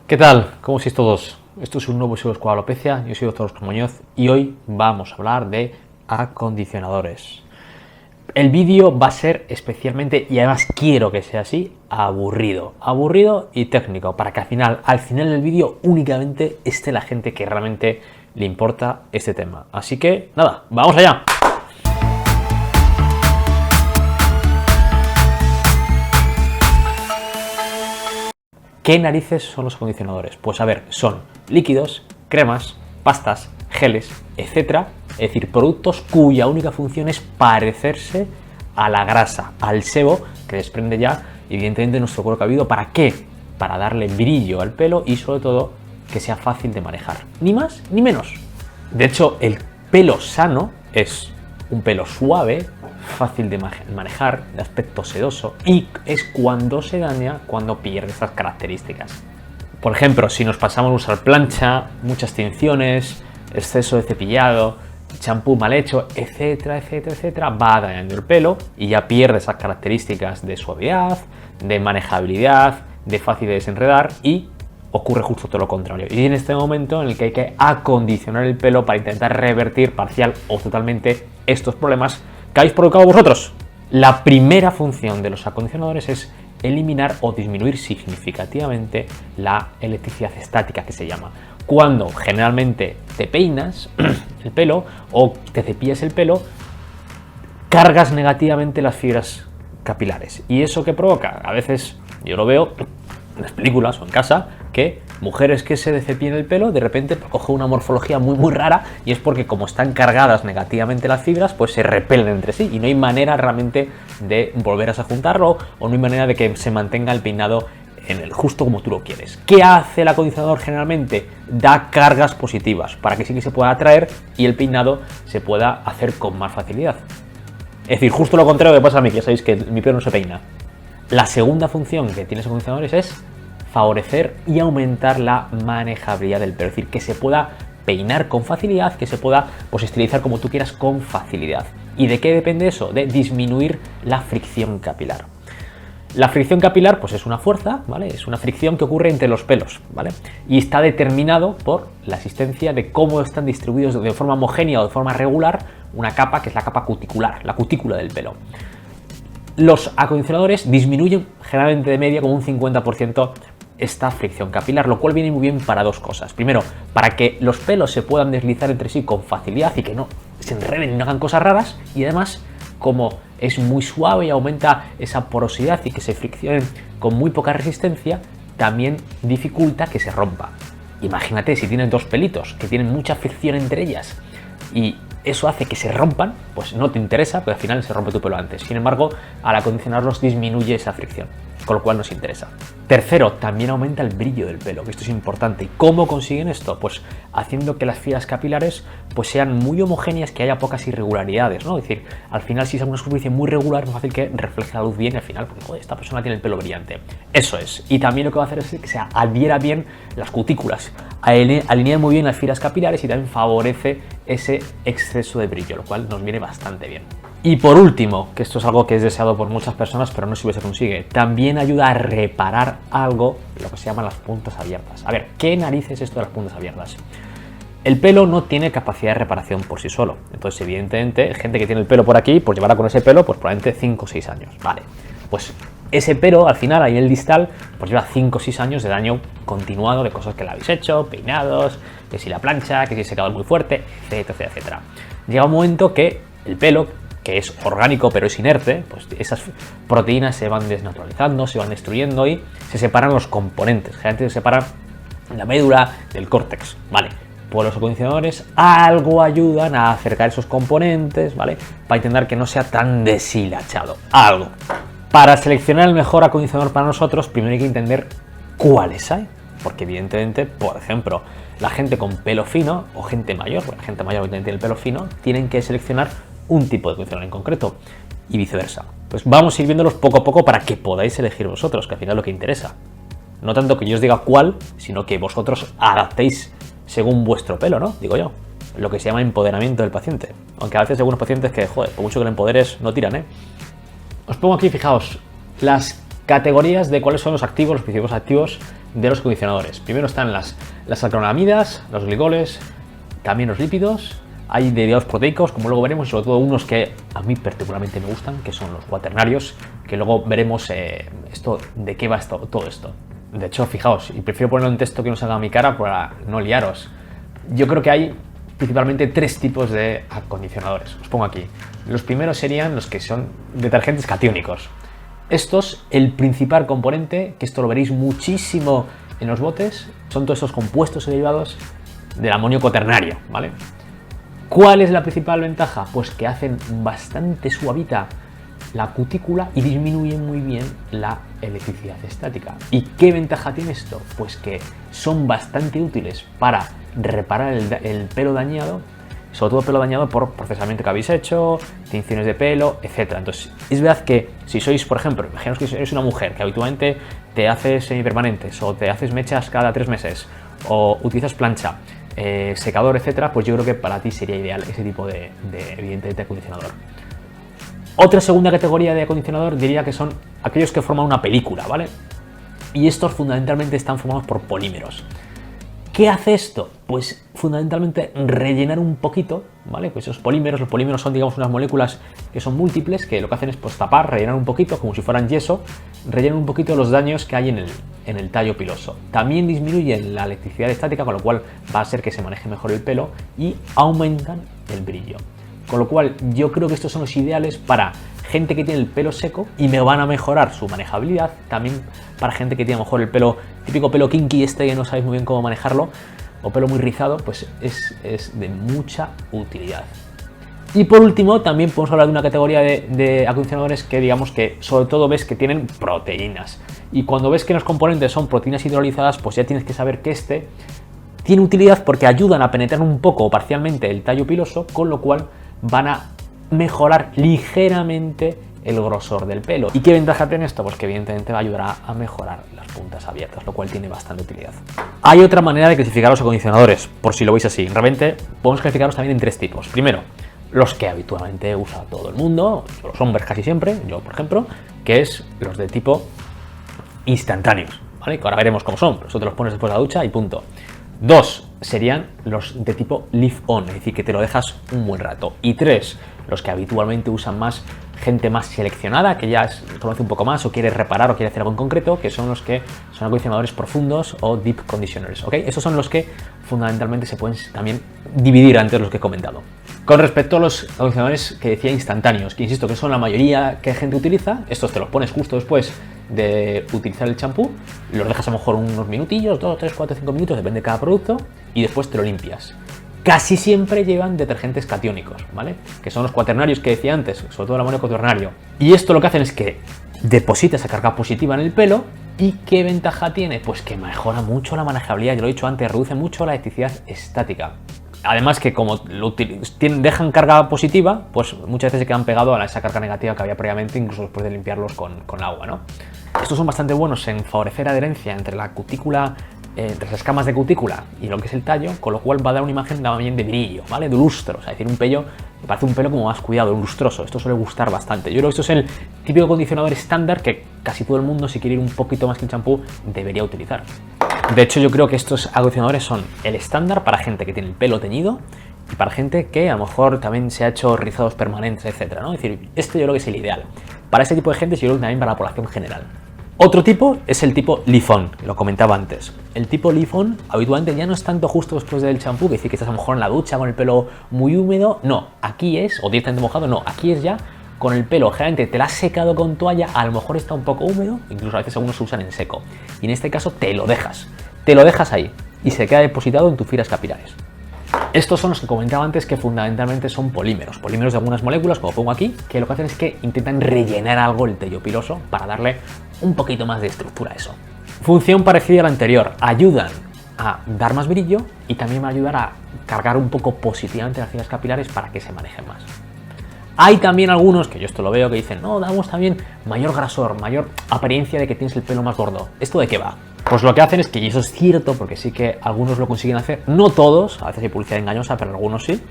¿Qué tal? ¿Cómo estáis todos? Esto es un nuevo episodio de Escuela Alopecia. Yo soy Dr. Oscar Muñoz y hoy vamos a hablar de acondicionadores. El vídeo va a ser especialmente, y además quiero que sea así, aburrido y técnico, para que al final del vídeo únicamente esté la gente que realmente le importa este tema. Así que nada, ¡vamos allá! ¿Qué narices son los acondicionadores? Pues a ver, son líquidos, cremas, pastas, geles, etcétera. Es decir, productos cuya única función es parecerse a la grasa, al sebo que desprende ya, evidentemente, nuestro cuero cabelludo. ¿Para qué? Para darle brillo al pelo y sobre todo que sea fácil de manejar. Ni más ni menos. De hecho, el pelo sano es un pelo suave, fácil de manejar, de aspecto sedoso, y es cuando se daña, cuando pierde estas características. Por ejemplo, si nos pasamos a usar plancha, muchas tinciones, exceso de cepillado, champú mal hecho, etcétera, etcétera, etcétera, va dañando el pelo y ya pierde esas características de suavidad, de manejabilidad, de fácil de desenredar, y ocurre justo todo lo contrario. Y en este momento en el que hay que acondicionar el pelo para intentar revertir parcial o totalmente estos problemas que habéis provocado vosotros. La primera función de los acondicionadores es eliminar o disminuir significativamente la electricidad estática, que se llama. Cuando generalmente te peinas el pelo o te cepillas el pelo, cargas negativamente las fibras capilares. ¿Y eso qué provoca? A veces yo lo veo en las películas o en casa, que mujeres que se cepillan el pelo de repente cogen una morfología muy rara, y es porque como están cargadas negativamente las fibras, pues se repelen entre sí y no hay manera realmente de volver a juntarlo, o no hay manera de que se mantenga el peinado en el justo como tú lo quieres. ¿Qué hace el acondicionador generalmente? Da cargas positivas para que sí que se pueda atraer y el peinado se pueda hacer con más facilidad. Es decir, justo lo contrario que pasa a mí, que ya sabéis que mi pelo no se peina. La segunda función que tienen los acondicionadores es favorecer y aumentar la manejabilidad del pelo, es decir, que se pueda peinar con facilidad, que se pueda estilizar como tú quieras con facilidad. ¿Y de qué depende eso? De disminuir la fricción capilar. La fricción capilar, pues es una fuerza, ¿vale? Es una fricción que ocurre entre los pelos, ¿vale? Y está determinado por la existencia de cómo están distribuidos de forma homogénea o de forma regular una capa, que es la capa cuticular, la cutícula del pelo. Los acondicionadores disminuyen generalmente de media como un 50% esta fricción capilar, lo cual viene muy bien para dos cosas. Primero, para que los pelos se puedan deslizar entre sí con facilidad y que no se enreden y no hagan cosas raras, y además, como es muy suave y aumenta esa porosidad y que se friccionen con muy poca resistencia, también dificulta que se rompa. Imagínate si tienes dos pelitos que tienen mucha fricción entre ellas y eso hace que se rompan, pues no te interesa, porque al final se rompe tu pelo antes. Sin embargo, al acondicionarlos disminuye esa fricción, con lo cual nos interesa. Tercero, también aumenta el brillo del pelo, que esto es importante. ¿Y cómo consiguen esto? Pues haciendo que las fibras capilares pues sean muy homogéneas, que haya pocas irregularidades, ¿no? Es decir, al final, si es una superficie muy regular, es fácil que refleje la luz bien y al final, pues, joder, esta persona tiene el pelo brillante. Eso es. Y también lo que va a hacer es que se adhiera bien las cutículas, alinea muy bien las fibras capilares y también favorece ese exceso de brillo, lo cual nos viene bastante bien. Y por último, que esto es algo que es deseado por muchas personas, pero no siempre se consigue, también ayuda a reparar algo, lo que se llaman las puntas abiertas. A ver, ¿qué narices es esto de las puntas abiertas? El pelo no tiene capacidad de reparación por sí solo. Entonces, evidentemente, gente que tiene el pelo por aquí, pues llevará con ese pelo pues probablemente 5 o 6 años. Vale, pues ese pelo, al final, ahí en el distal, pues lleva 5 o 6 años de daño continuado de cosas que le habéis hecho, peinados, que si la plancha, que si el secador muy fuerte, etcétera, etcétera. Llega un momento que el pelo, que es orgánico pero es inerte, pues esas proteínas se van desnaturalizando, se van destruyendo y se separan los componentes. Generalmente se separan la médula del córtex, ¿vale? Pues los acondicionadores algo ayudan a acercar esos componentes, ¿vale? Para intentar que no sea tan deshilachado, algo. Para seleccionar el mejor acondicionador para nosotros, primero hay que entender cuáles hay. Porque evidentemente, por ejemplo, la gente con pelo fino o gente mayor, porque la gente mayor obviamente tiene el pelo fino, tienen que seleccionar un tipo de acondicionador en concreto y viceversa. Pues vamos a ir viéndolos poco a poco para que podáis elegir vosotros, que al final es lo que interesa. No tanto que yo os diga cuál, sino que vosotros adaptéis según vuestro pelo, ¿no? Digo yo. Lo que se llama empoderamiento del paciente. Aunque a veces hay algunos pacientes que, joder, por mucho que lo empoderes, no tiran, ¿eh? Os pongo aquí, fijaos, las categorías de cuáles son los activos, los principios activos de los acondicionadores. Primero están las acrilamidas, los glicoles, también los lípidos. Hay derivados proteicos, como luego veremos, y sobre todo unos que a mí particularmente me gustan, que son los cuaternarios, que luego veremos esto de qué va todo esto. De hecho, fijaos, y prefiero ponerlo en texto que no salga a mi cara para no liaros. Yo creo que hay principalmente 3 tipos de acondicionadores. Os pongo aquí. Los primeros serían los que son detergentes catiónicos. Estos, el principal componente, que esto lo veréis muchísimo en los botes, son todos esos compuestos o derivados del amonio cuaternario, ¿vale? ¿Cuál es la principal ventaja? Pues que hacen bastante suavita la cutícula y disminuyen muy bien la electricidad estática. ¿Y qué ventaja tiene esto? Pues que son bastante útiles para reparar el pelo dañado, sobre todo pelo dañado por procesamiento que habéis hecho, tinciones de pelo, etc. Entonces, es verdad que si sois, por ejemplo, imaginaos que eres una mujer que habitualmente te haces semipermanentes o te haces mechas cada 3 meses o utilizas plancha, secador, etcétera, pues yo creo que para ti sería ideal ese tipo de evidentemente, acondicionador. Otra segunda categoría de acondicionador diría que son aquellos que forman una película, ¿vale? Y estos fundamentalmente están formados por polímeros. ¿Qué hace esto? Pues fundamentalmente rellenar un poquito, ¿vale? Pues esos polímeros, los polímeros son, digamos, unas moléculas que son múltiples, que lo que hacen es pues tapar, rellenar un poquito, como si fueran yeso, rellenan un poquito los daños que hay en el tallo piloso. También disminuyen la electricidad estática, con lo cual va a hacer que se maneje mejor el pelo y aumentan el brillo. Con lo cual yo creo que estos son los ideales para gente que tiene el pelo seco y me van a mejorar su manejabilidad. También para gente que tiene a lo mejor el pelo, típico pelo kinky que no sabéis muy bien cómo manejarlo, o pelo muy rizado, pues es de mucha utilidad. Y por último también podemos hablar de una categoría de acondicionadores que digamos que sobre todo ves que tienen proteínas. Y cuando ves que los componentes son proteínas hidrolizadas, pues ya tienes que saber que tiene utilidad porque ayudan a penetrar un poco o parcialmente el tallo piloso, con lo cual van a mejorar ligeramente el grosor del pelo. ¿Y qué ventaja tiene esto? Pues que evidentemente va a ayudar a mejorar las puntas abiertas, lo cual tiene bastante utilidad. Hay otra manera de clasificar los acondicionadores, por si lo veis así. Realmente podemos clasificarlos también en 3 tipos. Primero, los que habitualmente usa todo el mundo, los hombres casi siempre, yo por ejemplo, que es los de tipo instantáneos, ¿vale? Que ahora veremos cómo son, pero eso te los pones después de la ducha y punto. 2 serían los de tipo leave-on, es decir, que te lo dejas un buen rato. Y 3, los que habitualmente usan más gente más seleccionada, que ya conoce un poco más o quiere reparar o quiere hacer algo en concreto, que son los que son acondicionadores profundos o deep conditioners, ¿ok? Esos son los que fundamentalmente se pueden también dividir antes los que he comentado. Con respecto a los acondicionadores que decía instantáneos, que insisto que son la mayoría que gente utiliza, estos te los pones justo después de utilizar el champú, los dejas a lo mejor unos minutillos, 2, 3, 4, 5 minutos, depende de cada producto, y después te lo limpias. Casi siempre llevan detergentes catiónicos, ¿vale? Que son los cuaternarios que decía antes, sobre todo el amonio cuaternario. Y esto lo que hacen es que deposita esa carga positiva en el pelo. ¿Y qué ventaja tiene? Pues que mejora mucho la manejabilidad, ya lo he dicho antes, reduce mucho la electricidad estática. Además que como dejan carga positiva, pues muchas veces se quedan pegados a esa carga negativa que había previamente, incluso después de limpiarlos con agua, ¿no? Estos son bastante buenos en favorecer adherencia entre la cutícula, entre las escamas de cutícula y lo que es el tallo, con lo cual va a dar una imagen también de brillo, ¿vale? De lustro, o sea, es decir, un pelo, me parece un pelo como más cuidado, lustroso. Esto suele gustar bastante. Yo creo que esto es el típico acondicionador estándar que casi todo el mundo, si quiere ir un poquito más que el champú, debería utilizar. De hecho, yo creo que estos acondicionadores son el estándar para gente que tiene el pelo teñido y para gente que a lo mejor también se ha hecho rizados permanentes, etcétera, ¿no? Es decir, este yo creo que es el ideal. Para este tipo de gente, yo creo que también para la población general. Otro tipo es el tipo leave-on, lo comentaba antes. El tipo leave-on habitualmente ya no es tanto justo después del champú, que decir que estás a lo mejor en la ducha con el pelo muy húmedo. No, aquí es, o directamente mojado, no, aquí es ya con el pelo, generalmente te lo has secado con toalla, a lo mejor está un poco húmedo, incluso a veces algunos se usan en seco. Y en este caso te lo dejas ahí y se queda depositado en tus fibras capilares. Estos son los que comentaba antes, que fundamentalmente son polímeros de algunas moléculas, como pongo aquí, que lo que hacen es que intentan rellenar algo el tallo piloso para darle un poquito más de estructura a eso. Función parecida a la anterior, ayudan a dar más brillo y también va a ayudar a cargar un poco positivamente las fibras capilares para que se manejen más. Hay también algunos, que yo esto lo veo, que dicen, no, damos también mayor grasor, mayor apariencia de que tienes el pelo más gordo. ¿Esto de qué va? Pues lo que hacen es que, y eso es cierto, porque sí que algunos lo consiguen hacer, no todos, a veces hay publicidad engañosa, pero algunos sí.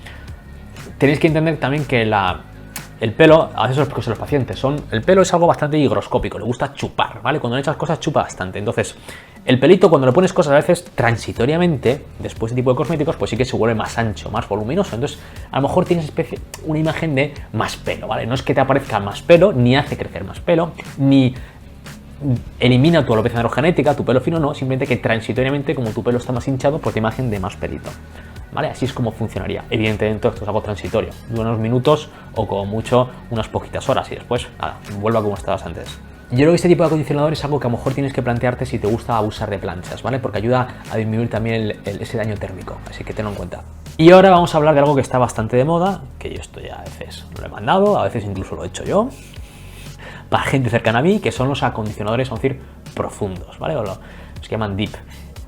Tenéis que entender también que el pelo, a veces los pacientes el pelo es algo bastante higroscópico, le gusta chupar, ¿vale? Cuando le echas cosas chupa bastante. Entonces, el pelito cuando le pones cosas a veces transitoriamente, después de tipo de cosméticos, pues sí que se vuelve más ancho, más voluminoso. Entonces, a lo mejor tienes una imagen de más pelo, ¿vale? No es que te aparezca más pelo, ni hace crecer más pelo, ni elimina tu alopecia androgenética, tu pelo fino no, simplemente que transitoriamente, como tu pelo está más hinchado, pues te imagen de más pelito. ¿Vale? Así es como funcionaría. Evidentemente esto es algo transitorio, de unos minutos o como mucho unas poquitas horas y después, nada, vuelva como estabas antes. Yo creo que este tipo de acondicionador es algo que a lo mejor tienes que plantearte si te gusta abusar de planchas, ¿vale? Porque ayuda a disminuir también ese daño térmico, así que tenlo en cuenta. Y ahora vamos a hablar de algo que está bastante de moda, que yo esto ya a veces lo he mandado, a veces incluso lo he hecho yo, para gente cercana a mí, que son los acondicionadores, vamos a decir, profundos, ¿vale? O los que llaman deep.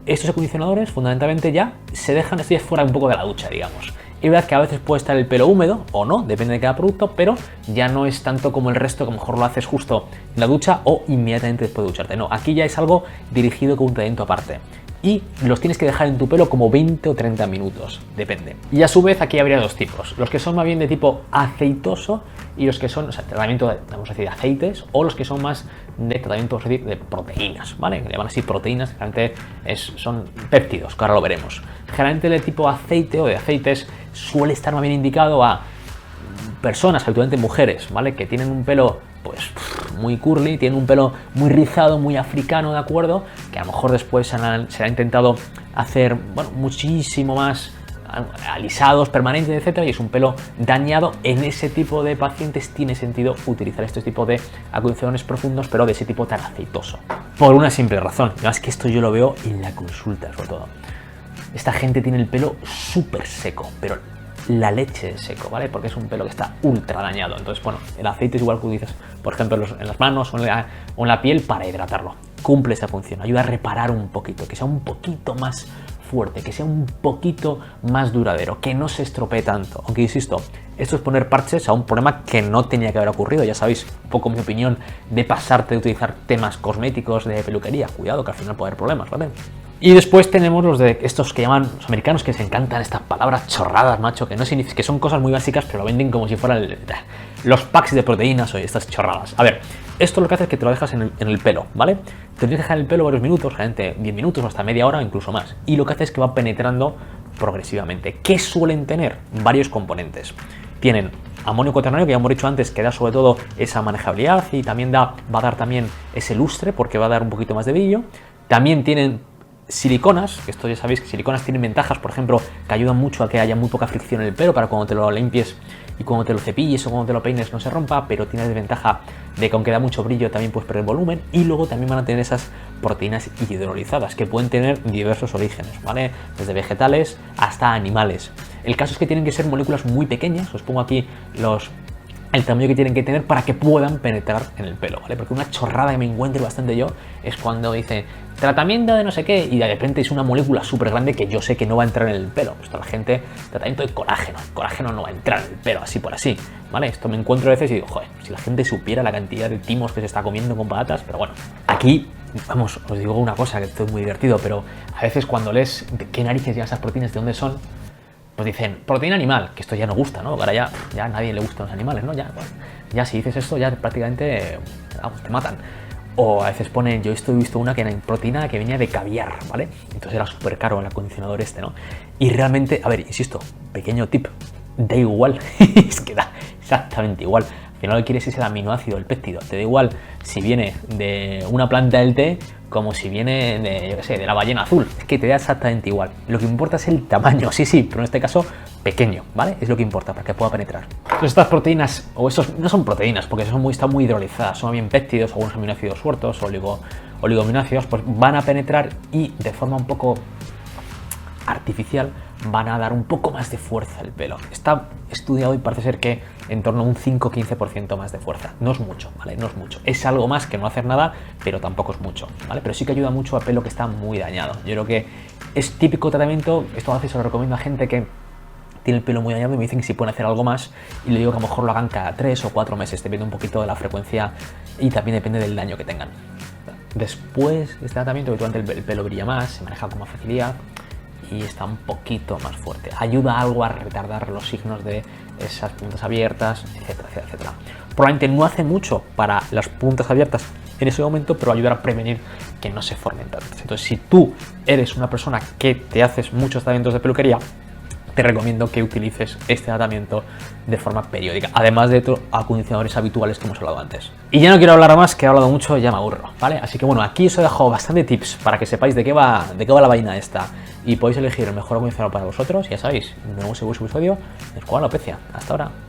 Estos acondicionadores fundamentalmente ya se dejan fuera un poco de la ducha, digamos. Y verdad que a veces puede estar el pelo húmedo o no, depende de cada producto, pero ya no es tanto como el resto, que a lo mejor lo haces justo en la ducha o inmediatamente después de ducharte. No, aquí ya es algo dirigido con un tratamiento aparte. Y los tienes que dejar en tu pelo como 20 o 30 minutos, depende. Y a su vez aquí habría dos tipos, los que son más bien de tipo aceitoso y los que son, o sea, tratamiento de, vamos a decir, de aceites, o los que son más de tratamiento, vamos a decir, de proteínas, ¿vale? Le llaman así proteínas, generalmente son péptidos, que ahora lo veremos. Generalmente de tipo aceite o de aceites suele estar más bien indicado a personas, habitualmente mujeres, ¿vale? Que tienen un pelo pues muy curly, tienen un pelo muy rizado, muy africano, ¿de acuerdo? Que a lo mejor después se ha intentado hacer, bueno, muchísimo más alisados, permanentes, etcétera, y es un pelo dañado. En ese tipo de pacientes tiene sentido utilizar este tipo de acondicionadores profundos, pero de ese tipo tan aceitoso. Por una simple razón, además que esto yo lo veo en la consulta sobre todo. Esta gente tiene el pelo súper seco, pero la leche de seco, ¿vale? Porque es un pelo que está ultra dañado. Entonces, bueno, el aceite es igual que utilizas, por ejemplo, en las manos o en la piel para hidratarlo. Cumple esta función, ayuda a reparar un poquito, que sea un poquito más fuerte, que sea un poquito más duradero, que no se estropee tanto. Aunque insisto, esto es poner parches a un problema que no tenía que haber ocurrido. Ya sabéis un poco mi opinión de pasarte de utilizar temas cosméticos de peluquería. Cuidado, que al final puede haber problemas, ¿vale? Y después tenemos los de estos que llaman los americanos, que se encantan estas palabras chorradas, macho, que no significa, que son cosas muy básicas, pero lo venden como si fueran los packs de proteínas o estas chorradas. A ver, esto lo que hace es que te lo dejas en el pelo, ¿vale? Te tienes que dejar en el pelo varios minutos, generalmente 10 minutos o hasta media hora o incluso más. Y lo que hace es que va penetrando progresivamente. ¿Qué suelen tener? Varios componentes. Tienen amonio cuaternario, que ya hemos dicho antes, que da sobre todo esa manejabilidad y también va a dar también ese lustre, porque va a dar un poquito más de brillo. También tienen siliconas, que esto ya sabéis que siliconas tienen ventajas, por ejemplo, que ayudan mucho a que haya muy poca fricción en el pelo para cuando te lo limpies y cuando te lo cepilles o cuando te lo peines no se rompa, pero tiene la desventaja de que aunque da mucho brillo también puedes perder volumen. Y luego también van a tener esas proteínas hidrolizadas que pueden tener diversos orígenes, ¿vale? Desde vegetales hasta animales. El caso es que tienen que ser moléculas muy pequeñas, os pongo aquí el tamaño que tienen que tener para que puedan penetrar en el pelo, ¿vale? Porque una chorrada que me encuentro bastante yo es cuando dice tratamiento de no sé qué y de repente es una molécula súper grande que yo sé que no va a entrar en el pelo. Pues la gente, tratamiento de colágeno. El colágeno no va a entrar en el pelo así por así, ¿vale? Esto me encuentro a veces y digo, joder, si la gente supiera la cantidad de timos que se está comiendo con patatas, pero bueno, aquí, vamos, os digo una cosa que esto es muy divertido, pero a veces cuando lees de qué narices llevan esas proteínas, de dónde son, pues dicen, proteína animal, que esto ya no gusta, ¿no? Ahora ya a nadie le gustan los animales, ¿no? Ya si dices esto, ya prácticamente, vamos, te matan. O a veces ponen, yo he visto una que era proteína que venía de caviar, ¿vale? Entonces era súper caro el acondicionador este, ¿no? Y realmente, a ver, insisto, pequeño tip, da igual, es que da exactamente igual. Al final lo que quieres es el aminoácido, el péptido. Te da igual si viene de una planta del té como si viene de, yo qué sé, de la ballena azul. Es que te da exactamente igual. Lo que importa es el tamaño, sí, pero en este caso pequeño, ¿vale? Es lo que importa para que pueda penetrar. Entonces estas proteínas, o estos no son proteínas porque están muy hidrolizadas, son bien péptidos, algunos aminoácidos sueltos, oligoaminoácidos, pues van a penetrar y de forma un poco artificial van a dar un poco más de fuerza al pelo. Está estudiado y parece ser que en torno a un 5-15% más de fuerza. No es mucho, ¿vale? No es mucho. Es algo más que no hacer nada, pero tampoco es mucho, ¿vale? Pero sí que ayuda mucho a pelo que está muy dañado. Yo creo que es típico tratamiento. Esto a veces se lo recomiendo a gente que tiene el pelo muy dañado y me dicen que si pueden hacer algo más, y le digo que a lo mejor lo hagan cada 3 o 4 meses, depende un poquito de la frecuencia y también depende del daño que tengan. Después de este tratamiento, habitualmente el pelo brilla más, se maneja con más facilidad y está un poquito más fuerte. Ayuda algo a retardar los signos de esas puntas abiertas, etcétera, etcétera, etcétera. Probablemente no hace mucho para las puntas abiertas en ese momento, pero ayuda a prevenir que no se formen tantas. Entonces, si tú eres una persona que te haces muchos tratamientos de peluquería, te recomiendo que utilices este tratamiento de forma periódica, además de otros acondicionadores habituales que hemos hablado antes. Y ya no quiero hablar más, que he hablado mucho y ya me aburro, ¿vale? Así que bueno, aquí os he dejado bastante tips para que sepáis de qué va la vaina esta y podéis elegir el mejor acondicionador para vosotros. Ya sabéis, nos vemos en el próximo episodio. Juan Alopecia. Hasta ahora.